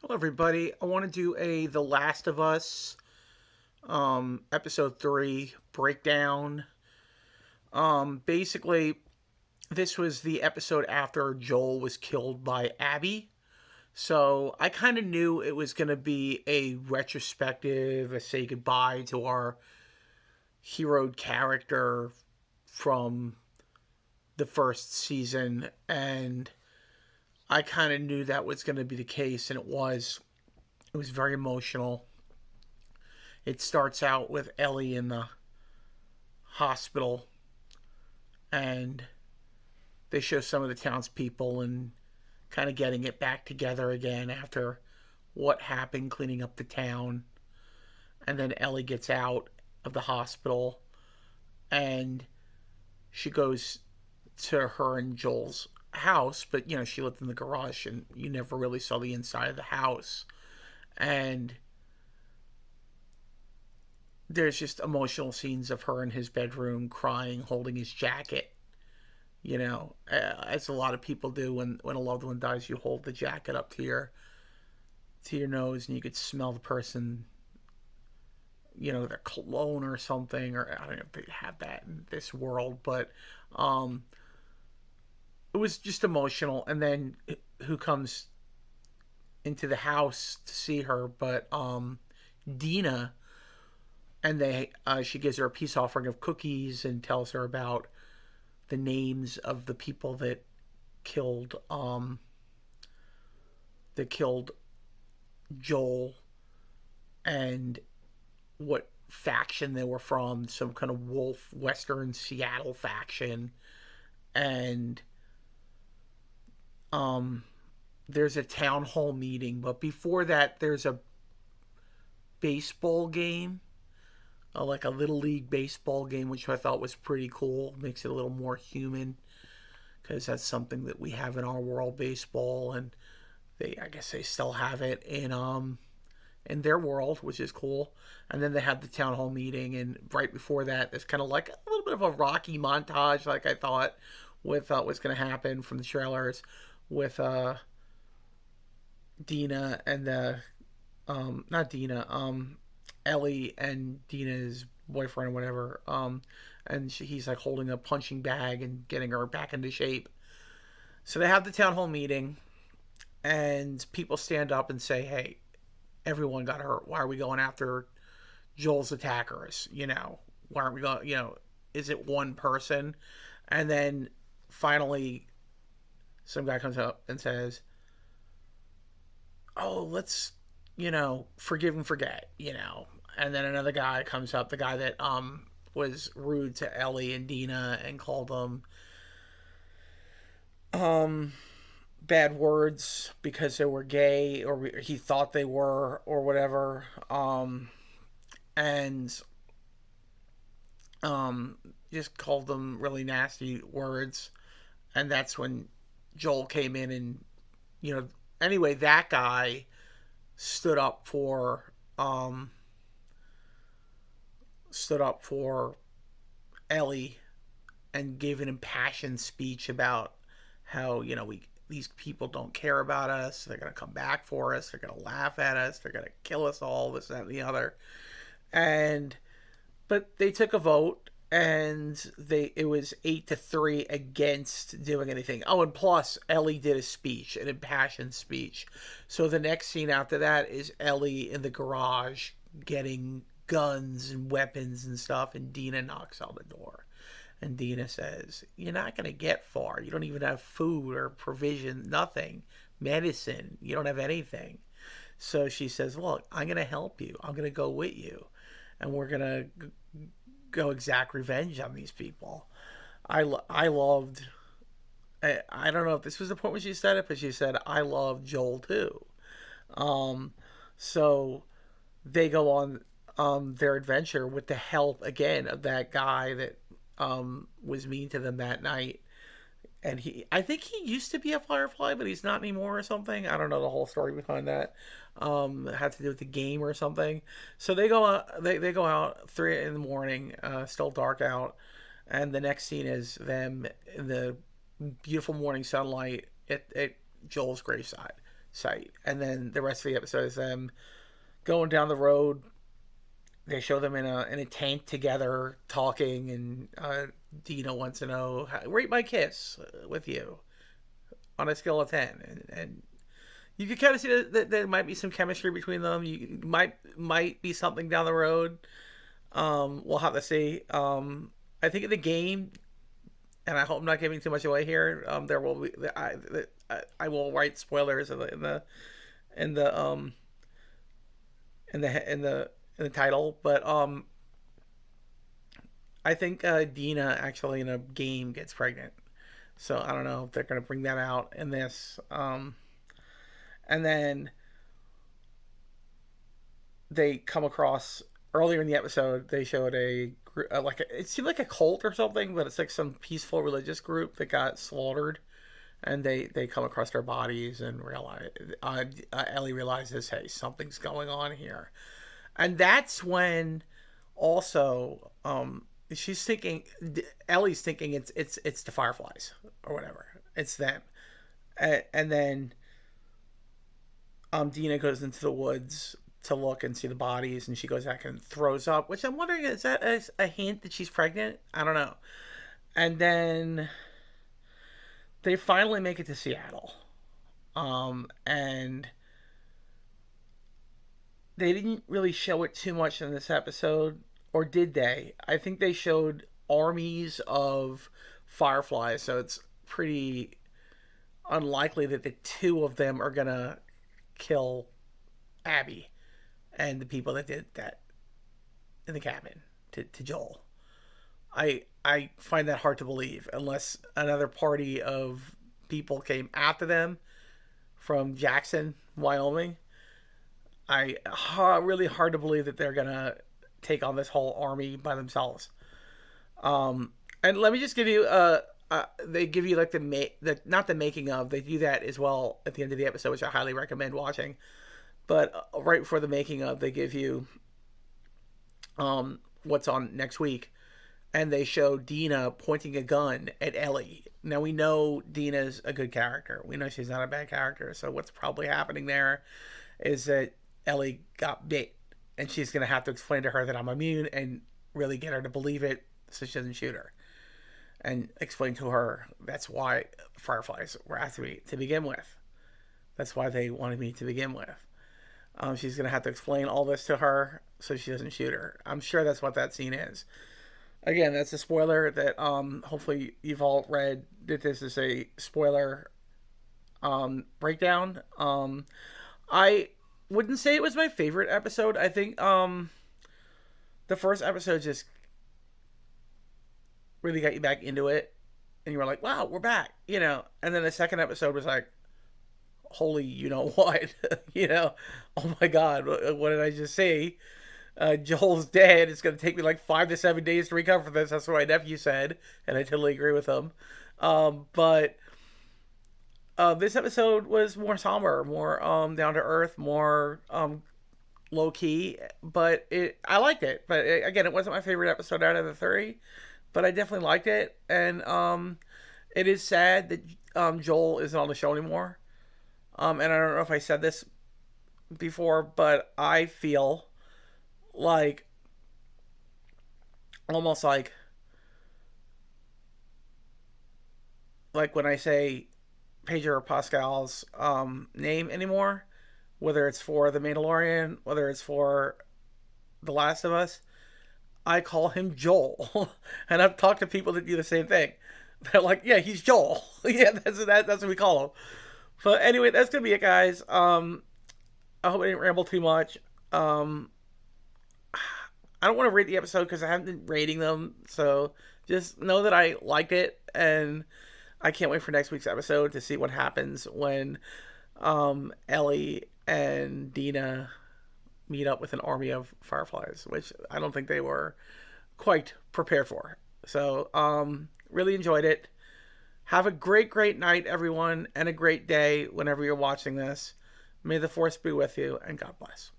Hello, everybody. I want to do a The Last of Us episode 3 breakdown. Basically, this was the episode after Joel was killed by Abby. So I kind of knew it was going to be a retrospective, a say goodbye to our heroed character from the first season. And I kind of knew that was going to be the case, and it was. It was very emotional. It starts out with Ellie in the hospital, and they show some of the townspeople and kind of getting it back together again after what happened cleaning up the town. And then Ellie gets out of the hospital and she goes to her and Joel's house, but she lived in the garage and you never really saw the inside of the house. And there's just emotional scenes of her in his bedroom crying, holding his jacket. As a lot of people do when a loved one dies, you hold the jacket up to your nose and you could smell the person, their cologne or something, or I don't know if they have that in this world, but um, it was just emotional. And then who comes into the house to see her, but Dina, and she gives her a peace offering of cookies and tells her about the names of the people that killed Joel and what faction they were from, some kind of wolf western Seattle faction. And um there's a town hall meeting, but before that there's a baseball game, like a little league baseball game, which I thought was pretty cool. Makes it a little more human because that's something that we have in our world, baseball, and I guess they still have it in their world, which is cool. And then they had the town hall meeting, and right before that, there's kind of like a little bit of a Rocky montage, like I thought, with what's going to happen from the trailers, with Dina and the not Dina, Ellie and Dina's boyfriend or whatever, and he's like holding a punching bag and getting her back into shape. So they have the town hall meeting, and people stand up and say, "Hey, everyone got hurt. Why are we going after Joel's attackers? Why aren't we going? Is it one person?" And then finally, some guy comes up and says, "Oh, let's, forgive and forget." And then another guy comes up, the guy that was rude to Ellie and Dina and called them um bad words because they were gay, or he thought they were, or whatever. And um just called them really nasty words. And that's when Joel came in, and you know anyway, that guy stood up for um stood up for Ellie and gave an impassioned speech about how we these people don't care about us. They're gonna come back for us. They're gonna laugh at us. They're gonna kill us all. This, that, and the other. And but they took a vote, and it was 8-3 against doing anything. Oh, and plus Ellie did a speech, an impassioned speech. So the next scene after that is Ellie in the garage getting guns and weapons and stuff, and Dina knocks on the door. And Dina says, "You're not going to get far. You don't even have food or provision, nothing, medicine. You don't have anything." So she says, "Look, I'm going to help you. I'm going to go with you. And we're going to go exact revenge on these people." I loved, I don't know if this was the point when she said it, but she said, "I love Joel too." Um, so they go on their adventure with the help again of that guy that was mean to them that night. And I think he used to be a Firefly, but he's not anymore or something. I don't know the whole story behind that. It had to do with the game or something. So they go out. They go out 3 in the morning, still dark out, and the next scene is them in the beautiful morning sunlight at Joel's graveside. site. And then the rest of the episode is them going down the road. They show them in a tank together talking, and Dina wants to know, rate my kiss with you on a scale of 10. And you can kind of see that there might be some chemistry between them. You might be something down the road. We'll have to see. I think in the game, and I hope I'm not giving too much away here. There will be I will write spoilers in the title, but I think Dina actually in a game gets pregnant. So I don't know if they're gonna bring that out in this. And then they come across earlier in the episode. They showed it seemed like a cult or something, but it's like some peaceful religious group that got slaughtered, and they come across their bodies and realize Ellie realizes, hey, something's going on here, and that's when also she's thinking, Ellie's thinking it's the Fireflies or whatever, it's them, and then Dina goes into the woods to look and see the bodies, and she goes back and throws up, which I'm wondering, is that a hint that she's pregnant? I don't know. And then they finally make it to Seattle, and they didn't really show it too much in this episode, or did they? I think they showed armies of Fireflies, so it's pretty unlikely that the two of them are gonna kill Abby and the people that did that in the cabin to Joel. I find that hard to believe unless another party of people came after them from Jackson, Wyoming. Really hard to believe that they're gonna take on this whole army by themselves. And let me just give you they give you like not the making of, they do that as well at the end of the episode, which I highly recommend watching. But right before the making of, they give you what's on next week, and they show Dina pointing a gun at Ellie. Now we know Dina's a good character. We know she's not a bad character. So what's probably happening there is that Ellie got bit, and she's gonna have to explain to her that I'm immune and really get her to believe it, so she doesn't shoot her. And explain to her that's why Fireflies were after me to begin with. That's why they wanted me to begin with. She's going to have to explain all this to her so she doesn't shoot her. I'm sure that's what that scene is. Again, that's a spoiler that hopefully you've all read, that this is a spoiler breakdown. I wouldn't say it was my favorite episode. I think the first episode just really got you back into it, and you were like, wow, we're back, you know. And then the second episode was like, holy, you know what? You know, oh my god, what did I just say? Joel's dead. It's going to take me like 5 to 7 days to recover from this. That's what my nephew said, and I totally agree with him. But this episode was more somber, more down to earth, more low key. But I liked it. But again, it wasn't my favorite episode out of the 3, but I definitely liked it. And it is sad that Joel isn't on the show anymore. And I don't know if I said this before, but I feel like almost like when I say Pedro Pascal's name anymore, whether it's for The Mandalorian, whether it's for The Last of Us, I call him Joel. And I've talked to people that do the same thing. They're like, yeah, he's Joel. Yeah, that's what we call him. But anyway, that's going to be it, guys. I hope I didn't ramble too much. I don't want to rate the episode because I haven't been rating them. So just know that I liked it. And I can't wait for next week's episode to see what happens when Ellie and Dina meet up with an army of Fireflies, which I don't think they were quite prepared for. So really enjoyed it. Have a great, great night, everyone, and a great day whenever you're watching this. May the Force be with you, and God bless.